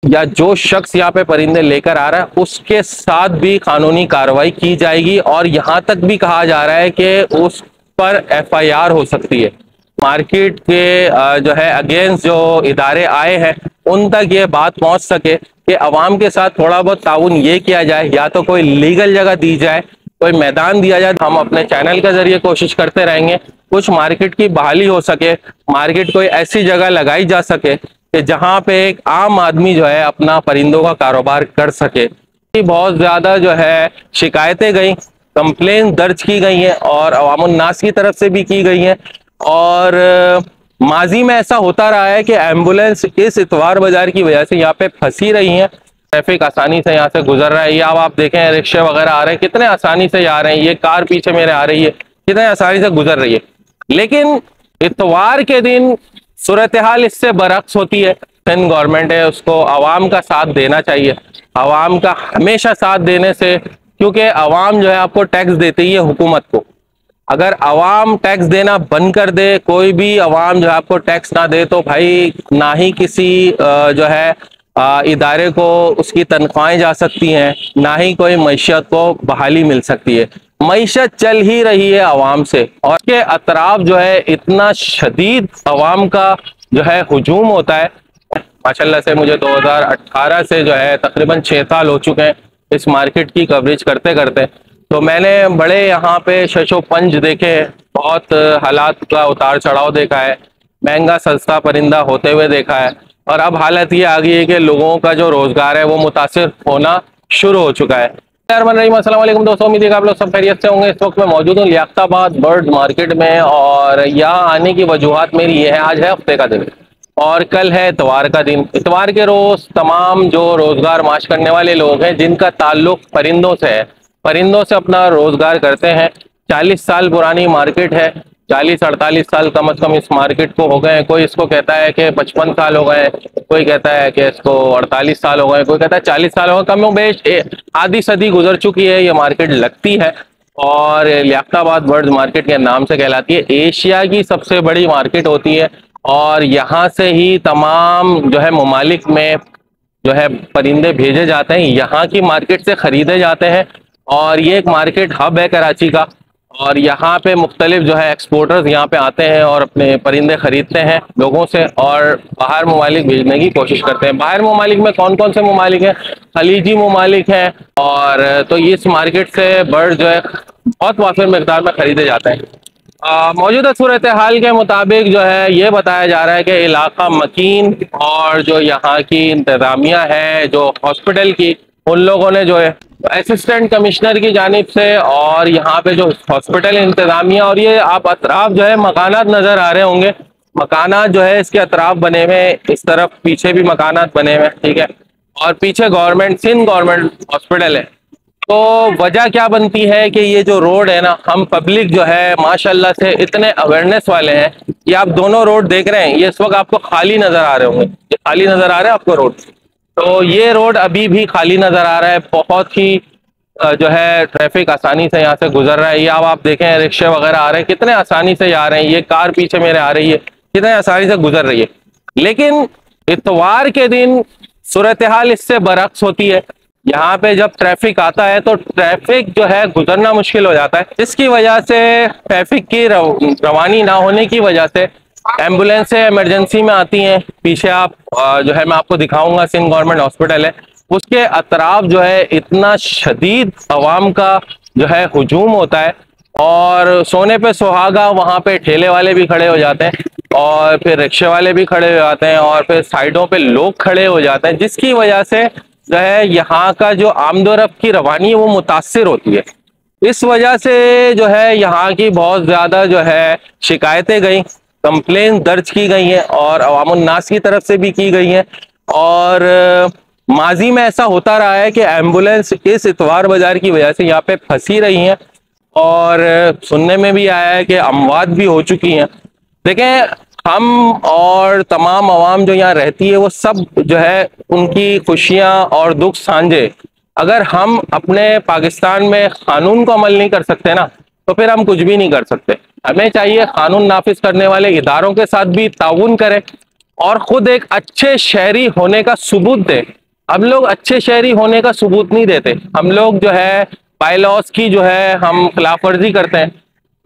या जो शख्स यहाँ पे परिंदे लेकर आ रहा है उसके साथ भी कानूनी कार्रवाई की जाएगी, और यहाँ तक भी कहा जा रहा है कि उस पर एफआईआर हो सकती है। मार्केट के जो है अगेंस्ट जो इदारे आए हैं उन तक ये बात पहुंच सके कि अवाम के साथ थोड़ा बहुत ताउन ये किया जाए, या तो कोई लीगल जगह दी जाए, कोई मैदान दिया जाए। हम अपने चैनल के जरिए कोशिश करते रहेंगे कुछ मार्केट की बहाली हो सके, मार्केट कोई ऐसी जगह लगाई जा सके कि जहां पे एक आम आदमी जो है अपना परिंदों का कारोबार कर सके। बहुत ज्यादा जो है शिकायतें गई, कंप्लेन दर्ज की गई हैं और अवामुन्नास की तरफ से भी की गई हैं। और माजी में ऐसा होता रहा है कि एम्बुलेंस इस इतवार बाजार की वजह से यहाँ पे फंसी रही हैं। ट्रैफिक आसानी से यहाँ से गुजर रहा है। ये अब आप देखें रिक्शे वगैरह आ रहे हैं, कितने आसानी से जा रहे हैं। ये कार पीछे मेरे आ रही है, कितने आसानी से गुजर रही है। लेकिन इतवार के दिन सूरत हाल इससे बरक्स होती है। सिंध गवर्नमेंट है, उसको आवाम का साथ देना चाहिए, आवाम का हमेशा साथ देने से, क्योंकि आवाम जो है आपको टैक्स देती है हुकूमत को। अगर आवाम टैक्स देना बंद कर दे, कोई भी आवाम जो है आपको टैक्स ना दे, तो भाई ना ही किसी जो है इदारे को उसकी तनख्वाहें जा सकती हैं, ना ही कोई मईशत को बहाली मिल सकती है। मईशत चल ही रही है आवाम से, और के अतराफ जो है इतना शदीद आवाम का जो है हुजूम होता है। माशाल्लाह से मुझे 2018 से जो है तकरीबन 6 साल हो चुके हैं इस मार्केट की कवरेज करते करते। तो मैंने बड़े यहाँ पे शशो पंज देखे, बहुत हालात का उतार चढ़ाव देखा है, महंगा सस्ता परिंदा होते हुए देखा है। और अब हालत ये आ गई है कि लोगों का जो रोजगार है वो मुतासिर होना शुरू हो चुका है। अस्सलाम वालेकुम दोस्तों, उम्मीद है आप लोग सब खैरियत से होंगे। इस वक्त मैं मौजूद हूँ लियाकताबाद बर्ड मार्केट में, और यहाँ आने की वजूहत मेरी ये है, आज है हफ्ते का दिन और कल है इतवार का दिन। इतवार के रोज तमाम जो रोजगार माश करने वाले लोग हैं जिनका ताल्लुक परिंदों से है, परिंदों से अपना रोजगार करते हैं। 40 साल पुरानी मार्केट है, 40-48 साल कम अज कम इस मार्केट को हो गए हैं। कोई इसको कहता है कि 55 साल हो गए, कोई कहता है कि इसको 48 साल हो गए, कोई कहता है 40 साल हो गए। कम बेश आधी सदी गुजर चुकी है ये मार्केट लगती है, और लियाकताबाद बर्ड मार्केट के नाम से कहलाती है। एशिया की सबसे बड़ी मार्केट होती है, और यहाँ से ही तमाम जो है ममालिक में जो है परिंदे भेजे जाते हैं, यहाँ की मार्केट से खरीदे जाते हैं। और ये एक मार्केट हब है कराची का, और यहाँ पे मुख्तलिफ जो है एक्सपोर्टर्स यहाँ पे आते हैं और अपने परिंदे खरीदते हैं लोगों से, और बाहर ममालिक भेजने की कोशिश करते हैं। बाहर ममालिक में कौन कौन से ममालिक हैं? खलीजी ममालिक हैं। और तो इस मार्केट से बर्ड जो है बहुत वाफिर मकदार में खरीदे जाते हैं। मौजूदा सूरत हाल के मुताबिक जो है ये बताया जा रहा है कि इलाका मकीन, और जो यहाँ की इंतज़ामिया है जो हॉस्पिटल की, उन लोगों ने जो है असिस्टेंट कमिश्नर की जानिब से, और यहाँ पे जो हॉस्पिटल इंतज़ामिया, और ये आप अतराफ जो है मकानात नज़र आ रहे होंगे, मकानात जो है इसके अतराफ बने हुए, इस तरफ पीछे भी मकानात बने हुए, ठीक है। और पीछे गवर्नमेंट सिंध गवर्नमेंट हॉस्पिटल है। तो वजह क्या बनती है कि ये जो रोड है ना, हम पब्लिक जो है माशाल्लाह से इतने अवेयरनेस वाले हैं कि आप दोनों रोड देख रहे हैं, ये इस वक्त आपको खाली नजर आ रहे होंगे, ये खाली नजर आ रहे हैं आपको रोड। तो ये रोड अभी भी खाली नजर आ रहा है, बहुत ही जो है ट्रैफिक आसानी से यहाँ से गुजर रहा है। ये अब आप देखें रिक्शे वगैरह आ रहे हैं, कितने आसानी से जा रहे हैं। ये कार पीछे मेरे आ रही है, कितने आसानी से गुजर रही है। लेकिन इतवार के दिन सूरत हाल इससे बरक्स होती है। यहाँ पे जब ट्रैफिक आता है तो ट्रैफिक जो है गुजरना मुश्किल हो जाता है। इसकी वजह से ट्रैफिक की रवानी ना होने की वजह से एम्बुलेंसें इमरजेंसी में आती हैं। पीछे आप जो है मैं आपको दिखाऊंगा, सिंध गवर्नमेंट हॉस्पिटल है, उसके अतराफ जो है इतना शदीद आवाम का जो है हुजूम होता है, और सोने पे सुहागा वहाँ पे ठेले वाले भी खड़े हो जाते हैं, और फिर रिक्शे वाले भी खड़े हो जाते हैं, और फिर साइडों पे लोग खड़े हो जाते हैं, जिसकी वजह से जो है यहाँ का जो आमदोरफ्त की रवानी है वो मुतासिर होती है। इस वजह से जो है यहाँ की बहुत ज़्यादा जो है शिकायतें गई, कंप्लेन दर्ज की गई हैं, और अवामुन्नास की तरफ से भी की गई हैं। और माजी में ऐसा होता रहा है कि एम्बुलेंस इस इतवार बाजार की वजह से यहाँ पे फंसी रही हैं, और सुनने में भी आया है कि अमवात भी हो चुकी हैं। देखें, हम और तमाम आवाम जो यहाँ रहती है वो सब जो है उनकी खुशियाँ और दुख साझे। अगर हम अपने पाकिस्तान में कानून को अमल नहीं कर सकते ना, तो फिर हम कुछ भी नहीं कर सकते। हमें चाहिए कानून नाफिज करने वाले इदारों के साथ भी ताउन करें, और खुद एक अच्छे शहरी होने का सबूत दे। हम लोग अच्छे शहरी होने का सबूत नहीं देते, हम लोग जो है बायलॉस की जो है हम खिलाफवर्जी करते हैं।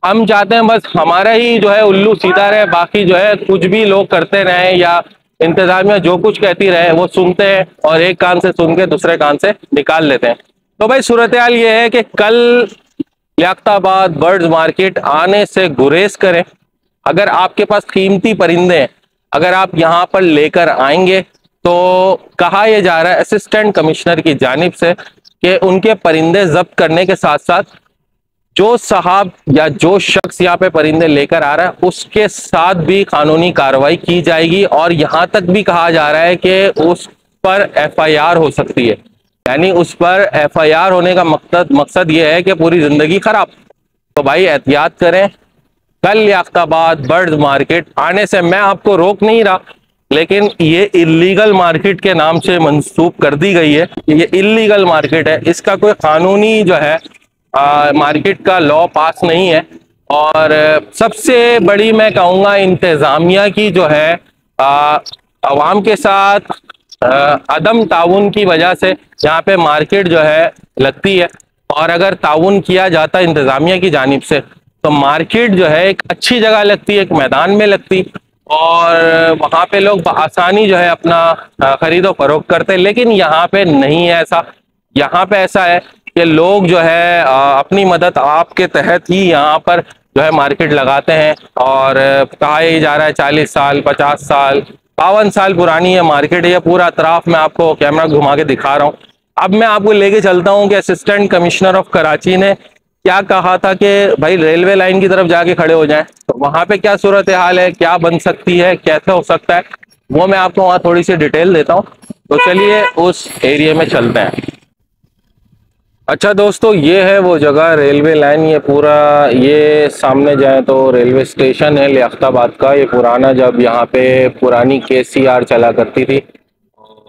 हम चाहते हैं बस हमारा ही जो है उल्लू सीधा रहे, बाकी जो है कुछ भी लोग करते रहें या इंतजामिया जो कुछ कहती रहे वो सुनते हैं और एक कान से सुन के दूसरे कान से निकाल लेते हैं। तो भाई सूरत हाल ये है कि कल लियाकताबाद बर्ड्स मार्केट आने से गुरेज करें। अगर आपके पास कीमती परिंदे हैं, अगर आप यहाँ पर लेकर आएंगे तो कहा यह जा रहा है असिस्टेंट कमिश्नर की जानिब से कि उनके परिंदे जब्त करने के साथ साथ जो साहब या जो शख्स यहाँ पे परिंदे लेकर आ रहा है उसके साथ भी कानूनी कार्रवाई की जाएगी। और यहाँ तक भी कहा जा रहा है कि उस पर एफआईआर हो सकती है, यानी उस पर एफआईआर होने का मकसद ये है कि पूरी जिंदगी खराब। तो भाई एहतियात करें। कल लियाकताबाद बर्ड्स मार्केट आने से मैं आपको रोक नहीं रहा, लेकिन ये इलीगल मार्केट के नाम से मंसूब कर दी गई है। ये इलीगल मार्केट है, इसका कोई कानूनी जो है मार्केट का लॉ पास नहीं है। और सबसे बड़ी मैं कहूँगा इंतज़ामिया की जो है अवाम के साथ अदम ताउन की वजह से यहाँ पे मार्केट जो है लगती है। और अगर ताउन किया जाता इंतज़ामिया की जानिब से तो मार्केट जो है एक अच्छी जगह लगती है, एक मैदान में लगती और वहाँ पे लोग आसानी जो है अपना खरीदो फरोख्त करते। लेकिन यहाँ पे नहीं है ऐसा। यहाँ पे ऐसा है कि लोग जो है अपनी मदद आपके तहत ही यहाँ पर जो है मार्केट लगाते हैं। और कहा ही जा रहा है 40 साल 50 साल 52 साल पुरानी है मार्केट। ये पूरा अतराफ में आपको कैमरा घुमा के दिखा रहा हूँ। अब मैं आपको लेके चलता हूँ कि असिस्टेंट कमिश्नर ऑफ कराची ने क्या कहा था कि भाई रेलवे लाइन की तरफ जाके खड़े हो जाएं, तो वहां पे क्या सूरत हाल है, क्या बन सकती है, कैसे हो सकता है, वो मैं आपको वहां थोड़ी सी डिटेल देता हूँ। तो चलिए उस एरिया में चलते हैं। अच्छा दोस्तों, ये है वो जगह रेलवे लाइन। ये पूरा ये सामने जाए तो रेलवे स्टेशन है लियाकताबाद का। ये पुराना, जब यहाँ पे पुरानी केसीआर चला करती थी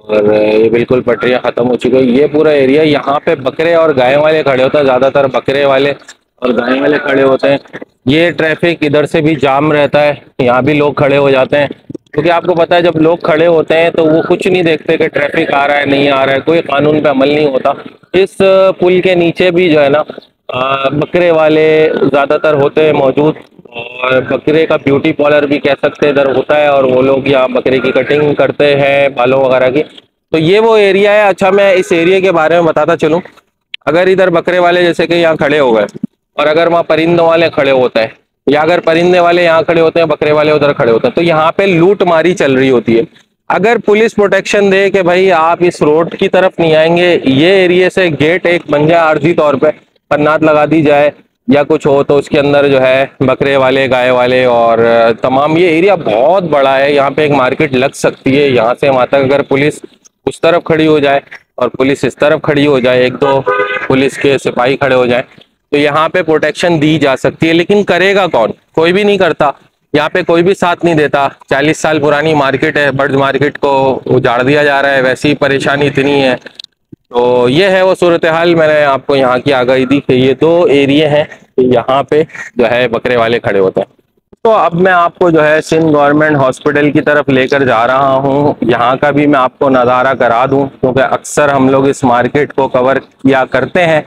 और ये बिल्कुल पटरियाँ ख़त्म हो चुकी है। ये पूरा एरिया, यहाँ पे बकरे और गाय वाले खड़े होते हैं, ज़्यादातर बकरे वाले और गाय वाले खड़े होते हैं। ये ट्रैफिक इधर से भी जाम रहता है, यहाँ भी लोग खड़े हो जाते हैं क्योंकि आपको पता है जब लोग खड़े होते हैं तो वो कुछ नहीं देखते कि ट्रैफिक आ रहा है नहीं आ रहा है, कोई कानून पे अमल नहीं होता। इस पुल के नीचे भी जो है ना बकरे वाले ज़्यादातर होते हैं मौजूद, और बकरे का ब्यूटी पार्लर भी कह सकते हैं इधर होता है, और वो लोग यहाँ बकरे की कटिंग करते हैं बालों वगैरह की। तो ये वो एरिया है। अच्छा, मैं इस एरिया के बारे में बताता चलूँ। अगर इधर बकरे वाले जैसे कि यहाँ खड़े हो गए और अगर वहाँ परिंदों वाले खड़े होते हैं, या अगर परिंदे वाले यहाँ खड़े होते हैं बकरे वाले उधर खड़े होते हैं, तो यहाँ पे लूट मारी चल रही होती है। अगर पुलिस प्रोटेक्शन दे कि भाई आप इस रोड की तरफ नहीं आएंगे, ये एरिया से गेट एक बन जाए आर्जी तौर पे, पन्नात लगा दी जाए या कुछ हो, तो उसके अंदर जो है बकरे वाले गाय वाले और तमाम, ये एरिया बहुत बड़ा है, यहाँ पे एक मार्केट लग सकती है। यहाँ से वहाँ तक अगर पुलिस उस तरफ खड़ी हो जाए और पुलिस इस तरफ खड़ी हो जाए, एक दो पुलिस के सिपाही खड़े हो जाए, तो यहाँ पे प्रोटेक्शन दी जा सकती है। लेकिन करेगा कौन? कोई भी नहीं करता। यहाँ पे कोई भी साथ नहीं देता। 40 साल पुरानी मार्केट है, बर्ड्स मार्केट को उजाड़ दिया जा रहा है, वैसी ही परेशानी इतनी है। तो ये है वो सूरत हाल। मैंने आपको यहाँ की आगाही दी कि ये 2 एरिया हैं, यहाँ पे जो है बकरे वाले खड़े होते हैं। तो अब मैं आपको जो है सिंध गवर्नमेंट हॉस्पिटल की तरफ लेकर जा रहा हूँ। यहाँ का भी मैं आपको नज़ारा करा दूँ क्योंकि अक्सर हम लोग इस मार्केट को कवर किया करते हैं।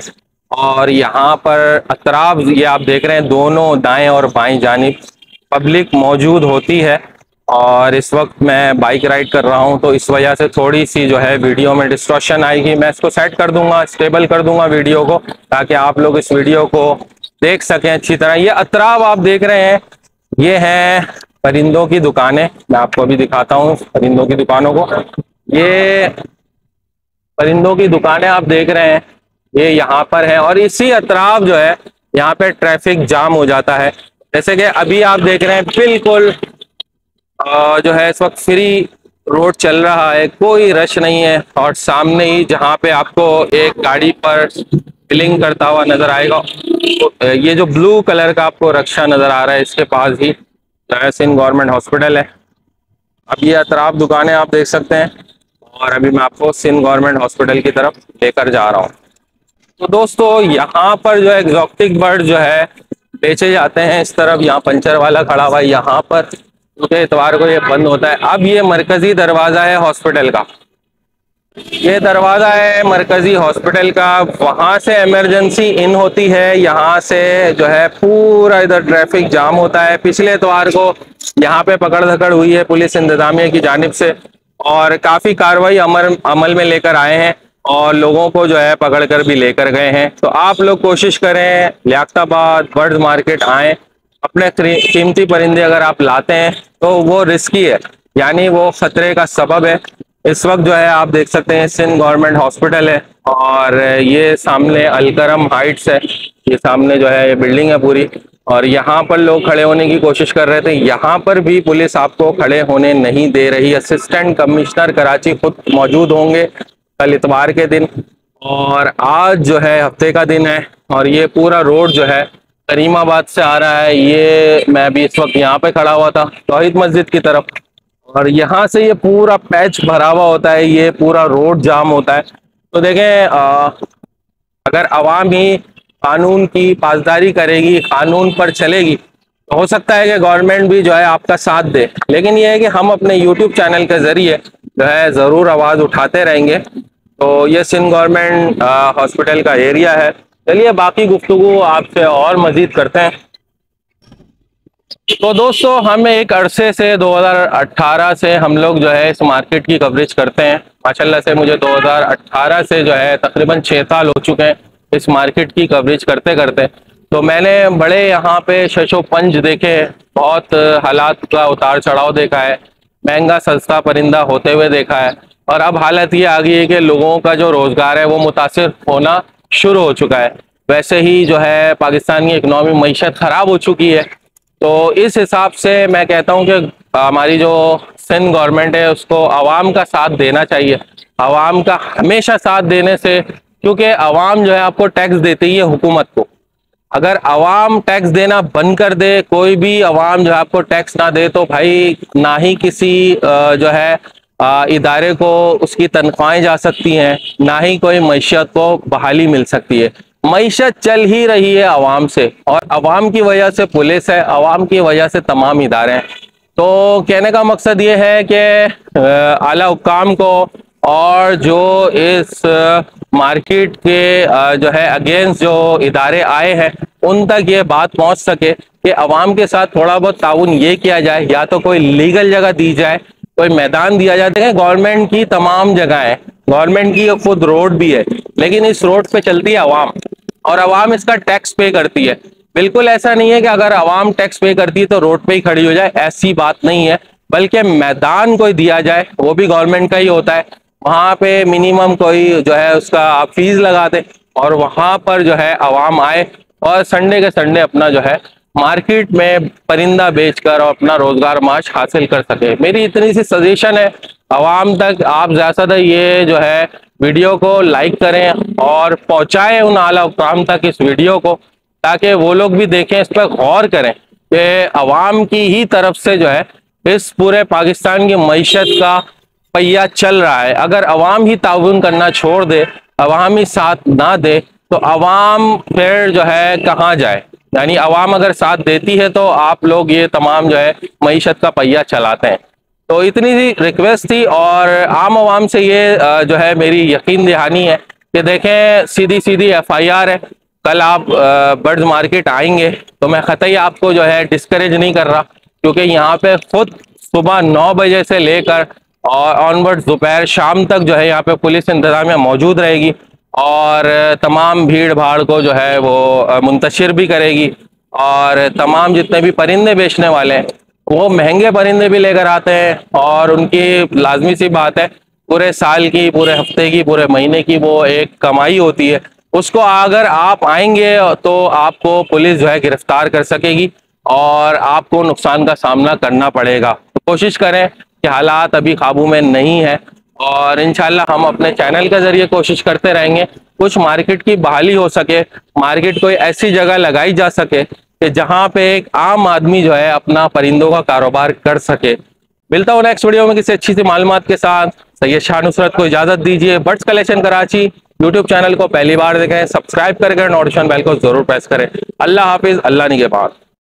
और यहाँ पर अतराफ ये आप देख रहे हैं, दोनों दाएं और बाएं जानिब पब्लिक मौजूद होती है। और इस वक्त मैं बाइक राइड कर रहा हूँ तो इस वजह से थोड़ी सी जो है वीडियो में डिस्टॉर्शन आएगी। मैं इसको सेट कर दूंगा, स्टेबल कर दूंगा वीडियो को, ताकि आप लोग इस वीडियो को देख सकें अच्छी तरह। ये अतराफ आप देख रहे हैं, ये हैं परिंदों की दुकानें। मैं आपको अभी दिखाता हूँ परिंदों की दुकानों को। ये परिंदों की दुकानें आप देख रहे हैं, ये यहाँ पर है। और इसी अतराफ जो है यहाँ पे ट्रैफिक जाम हो जाता है। जैसे कि अभी आप देख रहे हैं बिल्कुल जो है इस वक्त फ्री रोड चल रहा है, कोई रश नहीं है। और सामने ही जहाँ पे आपको एक गाड़ी पर बिलिंग करता हुआ नजर आएगा, तो ये जो ब्लू कलर का आपको रक्षा नजर आ रहा है, इसके पास ही सिंध गवर्नमेंट हॉस्पिटल है। अब ये अतराफ दुकानें आप देख सकते हैं और अभी मैं आपको सिंध गवर्नमेंट हॉस्पिटल की तरफ लेकर जा रहा हूँ। तो दोस्तों, यहाँ पर जो है एक्सोटिक बर्ड जो है बेचे जाते हैं। इस तरफ यहाँ पंचर वाला खड़ा हुआ है यहाँ पर, क्योंकि इतवार को ये बंद होता है। अब ये मरकजी दरवाजा है हॉस्पिटल का, ये दरवाजा है मरकजी हॉस्पिटल का, वहां से इमरजेंसी इन होती है, यहाँ से जो है पूरा इधर ट्रैफिक जाम होता है। पिछले इतवार को यहाँ पे पकड़ धकड़ हुई है पुलिस इंतजामिया की जानिब से, और काफी कार्रवाई अमल में लेकर आए हैं और लोगों को जो है पकड़ कर भी लेकर गए हैं। तो आप लोग कोशिश करें, लियाकताबाद बर्ड्स मार्केट आएँ। अपने कीमती परिंदे अगर आप लाते हैं तो वो रिस्की है, यानी वो खतरे का सबब है। इस वक्त जो है आप देख सकते हैं सिंध गवर्नमेंट हॉस्पिटल है, और ये सामने अलकरम हाइट्स है, ये सामने जो है ये बिल्डिंग है पूरी, और यहाँ पर लोग खड़े होने की कोशिश कर रहे थे। यहाँ पर भी पुलिस आपको खड़े होने नहीं दे रही। असिस्टेंट कमिश्नर कराची खुद मौजूद होंगे कल इतवार के दिन, और आज जो है हफ्ते का दिन है। और ये पूरा रोड जो है करीमाबाद से आ रहा है, ये मैं भी इस वक्त यहाँ पे खड़ा हुआ था तौहीद मस्जिद की तरफ, और यहाँ से ये पूरा पैच भरा हुआ होता है, ये पूरा रोड जाम होता है। तो देखें, अगर आवाम ही कानून की पासदारी करेगी, कानून पर चलेगी, तो हो सकता है कि गवर्नमेंट भी जो है आपका साथ दे। लेकिन ये है कि हम अपने यूट्यूब चैनल के जरिए जो है ज़रूर आवाज़ उठाते रहेंगे। तो ये सिंध गवर्नमेंट हॉस्पिटल का एरिया है। चलिए बाकी गुफ्तगू आपसे और मज़ीद करते हैं। तो दोस्तों, हम एक अरसे से 2018 से हम लोग जो है इस मार्केट की कवरेज करते हैं। माशाल्लाह से मुझे 2018 से जो है तकरीबन 6 साल हो चुके हैं इस मार्केट की कवरेज करते करते। तो मैंने बड़े यहाँ पे शशो पंच देखे हैं, बहुत हालात का उतार चढ़ाव देखा है, महंगा सस्ता परिंदा होते हुए देखा है, और अब हालत ये आ गई है कि लोगों का जो रोज़गार है वो मुतासिर होना शुरू हो चुका है। वैसे ही जो है पाकिस्तान की इकनॉमी मईशत ख़राब हो चुकी है। तो इस हिसाब से मैं कहता हूँ कि हमारी जो सिंध गवर्नमेंट है उसको आवाम का साथ देना चाहिए, आवाम का हमेशा साथ देने से, क्योंकि आवाम जो है आपको टैक्स देती है हुकूमत को। अगर आवाम टैक्स देना बंद कर दे, कोई भी आवाम जो है आपको टैक्स ना दे, तो भाई ना ही किसी जो है इदारे को उसकी तनख्वाहें जा सकती हैं, ना ही कोई मईशत को बहाली मिल सकती है। मईशत चल ही रही है आवाम से, और आवाम की वजह से पुलिस है, आवाम की वजह से तमाम इदारे हैं। तो कहने का मकसद ये है कि आला हुक्काम को और जो इस मार्केट के जो है अगेंस्ट जो इदारे आए हैं उन तक ये बात पहुंच सके कि आवाम के साथ थोड़ा बहुत ताउन ये किया जाए, या तो कोई लीगल जगह दी जाए, कोई मैदान दिया जाता है। गवर्नमेंट की तमाम जगह है, गवर्नमेंट की खुद रोड भी है, लेकिन इस रोड पे चलती है आवाम, और आवाम इसका टैक्स पे करती है। बिल्कुल ऐसा नहीं है कि अगर आवाम टैक्स पे करती है तो रोड पे ही खड़ी हो जाए, ऐसी बात नहीं है। बल्कि मैदान कोई दिया जाए, वो भी गवर्नमेंट का ही होता है, वहां पे मिनिमम कोई जो है उसका आप फीस लगा दे, और वहां पर जो है आवाम आए और संडे के संडे अपना जो है मार्केट में परिंदा बेचकर और अपना रोजगार माश हासिल कर सके। मेरी इतनी सी सजेशन है आवाम तक, आप ज़्यादा ये जो है वीडियो को लाइक करें और पहुंचाएं उन आला हुक्काम तक इस वीडियो को, ताकि वो लोग भी देखें, इस पर गौर करें कि आवाम की ही तरफ से जो है इस पूरे पाकिस्तान की मईशत का पहिया चल रहा है। अगर आवाम ही ताउन करना छोड़ दे, आवाम ही साथ ना दे, तो आवाम फिर जो है कहाँ जाए। यानी आवाम अगर साथ देती है तो आप लोग ये तमाम जो है मईशत का पहिया चलाते हैं। तो इतनी सी रिक्वेस्ट थी, और आम आवाम से ये जो है मेरी यकीन दहानी है कि देखें सीधी सीधी FIR है। कल आप बर्ड्स मार्केट आएंगे तो मैं कतई आपको जो है डिस्करेज नहीं कर रहा, क्योंकि यहाँ पे खुद सुबह 9 बजे से लेकर और ऑनवर्ड्स दोपहर शाम तक जो है यहाँ पे पुलिस इंतजामिया मौजूद रहेगी, और तमाम भीड़ भाड़ को जो है वो मुंतशिर भी करेगी। और तमाम जितने भी परिंदे बेचने वाले हैं वो महंगे परिंदे भी लेकर आते हैं, और उनकी लाजमी सी बात है पूरे साल की, पूरे हफ्ते की, पूरे महीने की वो एक कमाई होती है। उसको अगर आप आएंगे तो आपको पुलिस जो है गिरफ्तार कर सकेगी और आपको नुकसान का सामना करना पड़ेगा। तो कोशिश करें कि हालात अभी काबू में नहीं है, और इंशाल्लाह हम अपने चैनल के जरिए कोशिश करते रहेंगे कुछ मार्केट की बहाली हो सके, मार्केट कोई ऐसी जगह लगाई जा सके कि जहां पे एक आम आदमी जो है अपना परिंदों का कारोबार कर सके। मिलता हूँ नेक्स्ट वीडियो में किसी अच्छी सी मालूमात के साथ। सैयद शाह नुसरत को इजाजत दीजिए। Birds collection Karachi YouTube channel को पहली बार देखें, सब्सक्राइब करके नोटिफिकेशन बेल को जरूर प्रेस करें। अल्लाह हाफिज, अल्लाह निगहबान।